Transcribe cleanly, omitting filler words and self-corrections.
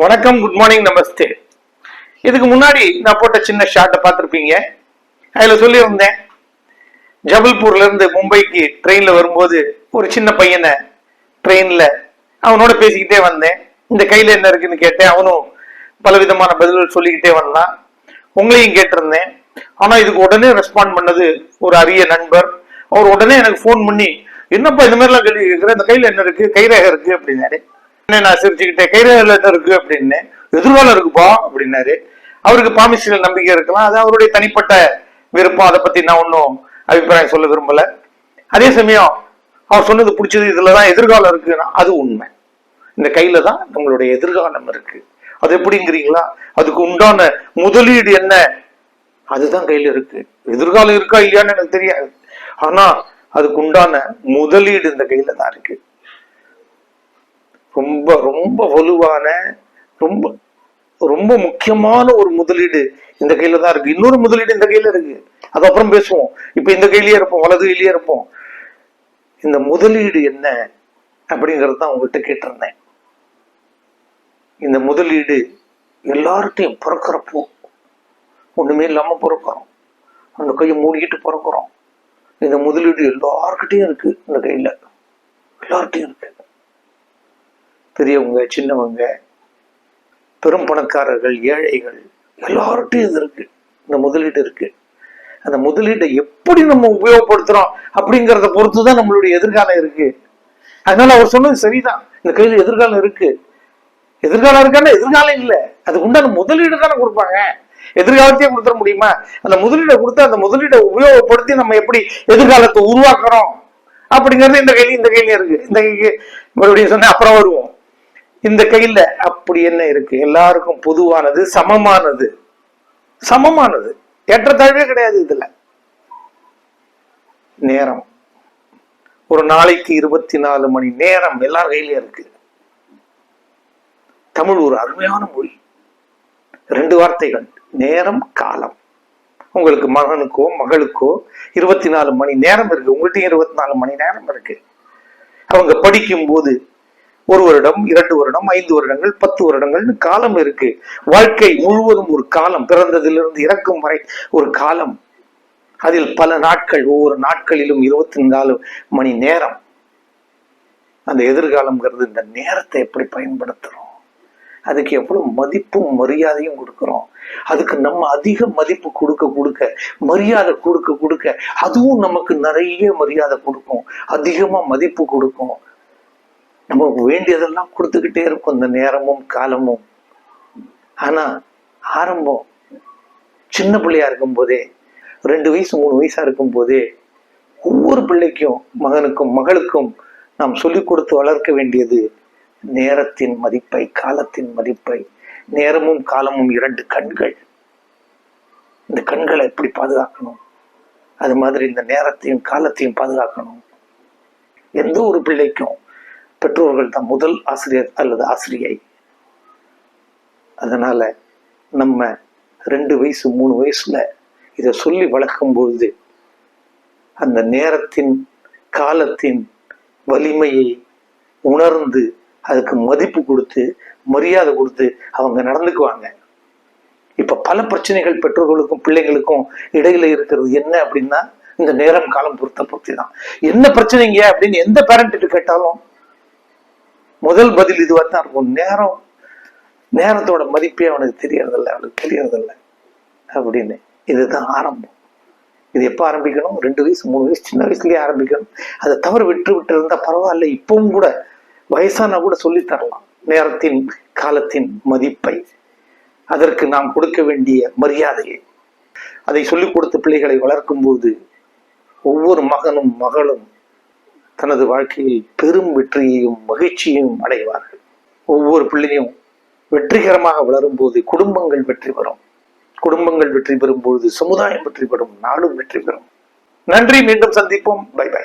வணக்கம், good morning, நமஸ்தே. இதுக்கு முன்னாடி நான் போட்ட சின்ன ஷார்ட்டை பார்த்துருப்பீங்க. அதில் சொல்லியிருந்தேன், ஜபல்பூர்ல இருந்து மும்பைக்கு ட்ரெயின்ல வரும்போது ஒரு சின்ன பையனை ட்ரெயின்ல அவனோட பேசிக்கிட்டே வந்தேன். இந்த கையில என்ன இருக்குன்னு கேட்டேன். அவனும் பலவிதமான பதில்கள் சொல்லிக்கிட்டே வந்தான். உங்களையும் கேட்டிருந்தேன். ஆனா இதுக்கு உடனே ரெஸ்பாண்ட் பண்ணது ஒரு அரிய நண்பர். அவர் உடனே எனக்கு போன் பண்ணி, என்னப்பா இந்த மாதிரி எல்லாம் கேள்வி கேட்கிற, இந்த கையில என்ன இருக்கு, கைரேகை இருக்கு அப்படின்னாரு. நான் சிரிச்சுக்கிட்டேன், கைரேகைல என்ன இருக்கு அப்படின்னு. எதிர்காலம் இருக்குப்பா அப்படின்னாரு. அவருக்கு பாமிஸ்டில் நம்பிக்கை இருக்கலாம், அது அவருடைய தனிப்பட்ட விருப்பம். அதை பத்தி நான் ஒன்னும் அபிப்பிராயம் சொல்ல விரும்பல. அதே சமயம் அவர் சொன்னது பிடிச்சது, இதுலதான் எதிர்காலம் இருக்குன்னா அது உண்மை. இந்த கையில தான் நம்மளுடைய எதிர்காலம் இருக்கு. அது எப்படிங்கிறீங்களா? அதுக்கு உண்டான முதலீடு என்ன, அதுதான் கையில இருக்கு. எதிர்காலம் இருக்கா இல்லையான்னு எனக்கு தெரியாது, ஆனா அதுக்கு உண்டான முதலீடு இந்த கையில தான் இருக்கு. ரொம்ப ரொம்ப வலுவான, ரொம்ப ரொம்ப முக்கியமான ஒரு முதலீடு இந்த கையில தான் இருக்கு. இன்னொரு முதலீடு இந்த கையில இருக்கு, அது அப்புறம் பேசுவோம். இப்ப இந்த கையிலேயே இருப்போம், வலது கையிலேயே இருப்போம். இந்த முதலீடு என்ன அப்படிங்கறது தான் உங்ககிட்ட கேட்டிருந்தேன். இந்த முதலீடு எல்லார்ட்டையும் பிறக்கிறப்போ ஒண்ணுமே இல்லாம பிறக்கிறோம், அந்த கையை மூடிக்கிட்டு பிறக்கிறோம். இந்த முதலீடு எல்லார்கிட்டையும் இருக்கு, இந்த கையில எல்லார்ட்டையும் இருக்கு. பெரியவங்க, சின்னவங்க, பெரும் பணக்காரர்கள், ஏழைகள், எல்லார்ட்டையும் இது இருக்கு. இந்த முதலீடு இருக்கு. அந்த முதலீட்டை எப்படி நம்ம உபயோகப்படுத்துறோம் அப்படிங்கிறத பொறுத்துதான் நம்மளுடைய எதிர்காலம் இருக்கு. அதனால அவர் சொன்னது சரிதான், இந்த கையில எதிர்காலம் இருக்கு. எதிர்காலம் இருக்கான எதிர்காலம் இல்லை, அதுக்கு உண்டான முதலீடு தானே கொடுப்பாங்க. எதிர்காலத்தையே கொடுத்துட முடியுமா? அந்த முதலீடை கொடுத்து அந்த முதலீடை உபயோகப்படுத்தி நம்ம எப்படி எதிர்காலத்தை உருவாக்குறோம் அப்படிங்கிறது இந்த கையிலயும் இருக்கு. இந்த கைக்கு மறுபடியும் சொன்ன அப்புறம் வருவோம். இந்த கையில அப்படி என்ன இருக்கு? எல்லாருக்கும் பொதுவானது, சமமானது. சமமானது, ஏற்றத்தாழ்வே கிடையாது. இதுல நேரம், ஒரு நாளைக்கு 24 மணி நேரம் எல்லார் கையிலயும் இருக்கு. தமிழ் ஒரு அருமையான மொழி. 2 வார்த்தைகள், நேரம், காலம். உங்களுக்கு மகனுக்கோ மகளுக்கோ 24 மணி நேரம் இருக்கு. உங்கள்கிட்ட 24 மணி நேரம் இருக்கு. அவங்க படிக்கும் போது 1 வருடம், 2 வருடம், 5 வருடங்கள், 10 வருடங்கள்னு காலம் இருக்கு. வாழ்க்கை முழுவதும் ஒரு காலம், பிறந்ததிலிருந்து இறக்கும் வரை ஒரு காலம். அதில் பல நாட்கள், ஒவ்வொரு நாட்களிலும் 24 மணி நேரம். அந்த எதிர்காலம்ங்கிறது இந்த நேரத்தை எப்படி பயன்படுத்துறோம், அதுக்கு எவ்வளவு மதிப்பும் மரியாதையும் கொடுக்கிறோம். அதுக்கு நம்ம அதிக மதிப்பு கொடுக்க கொடுக்க, மரியாதை கொடுக்க கொடுக்க, அதுவும் நமக்கு நிறைய மரியாதை கொடுக்கும், அதிகமா மதிப்பு கொடுக்கும். நமக்கு வேண்டியதெல்லாம் கொடுத்துக்கிட்டே இருக்கும் இந்த நேரமும் காலமும். ஆனா ஆரம்பம் சின்ன பிள்ளையா இருக்கும் போதே, 2 வயசு 3 வயசா இருக்கும் போதே, ஒவ்வொரு பிள்ளைக்கும், மகனுக்கும் மகளுக்கும் நாம் சொல்லிக் கொடுத்து வளர்க்க வேண்டியது நேரத்தின் மதிப்பை, காலத்தின் மதிப்பை. நேரமும் காலமும் 2 கண்கள். இந்த கண்களை எப்படி பாதுகாக்கணும், அது மாதிரி இந்த நேரத்தையும் காலத்தையும் பாதுகாக்கணும். எந்த ஒரு பிள்ளைக்கும் பெற்றோர்கள் தான் முதல் ஆசிரியர் அல்லது ஆசிரியை. அதனால நம்ம 2 வயசு 3 வயசுல இதை சொல்லி வளர்க்கும் பொழுது அந்த நேரத்தின் காலத்தின் வலிமையை உணர்ந்து அதுக்கு மதிப்பு கொடுத்து மரியாதை கொடுத்து அவங்க நடந்துக்குவாங்க. இப்ப பல பிரச்சனைகள் பெற்றோர்களுக்கும் பிள்ளைங்களுக்கும் இடையில இருக்கிறது என்ன அப்படின்னா, இந்த நேரம் காலம் பொறுத்தி தான். என்ன பிரச்சனைங்க அப்படின்னு எந்த பேரண்ட் கேட்டாலும் முதல் பதில் இதுவா தான் இருக்கும். நேரத்தோட மதிப்பே அவனுக்கு தெரியறதில்லை, அவனுக்கு தெரியறதில்லை அப்படின்னு. இதுதான் ஆரம்பம். இது எப்ப ஆரம்பிக்கணும்? 2 வயசு 3 வயசு, சின்ன வயசுலயே ஆரம்பிக்கணும். அதை தவறு விட்டு இருந்தா பரவாயில்ல, இப்பவும் கூட வயசானா கூட சொல்லி தரலாம் நேரத்தின் காலத்தின் மதிப்பை, அதற்கு நாம் கொடுக்க வேண்டிய மரியாதையை. அதை சொல்லிக் கொடுத்த பிள்ளைகளை வளர்க்கும் போது ஒவ்வொரு மகனும் மகளும் தனது வாழ்க்கையில் பெரும் வெற்றியையும் மகிழ்ச்சியையும் அடைவார்கள். ஒவ்வொரு பிள்ளையும் வெற்றிகரமாக வளரும் போது குடும்பங்கள் வெற்றி பெறும். குடும்பங்கள் வெற்றி பெறும் பொழுது சமுதாயம் வெற்றி பெறும், நாடும் வெற்றி பெறும். நன்றி, மீண்டும் சந்திப்போம். Bye by.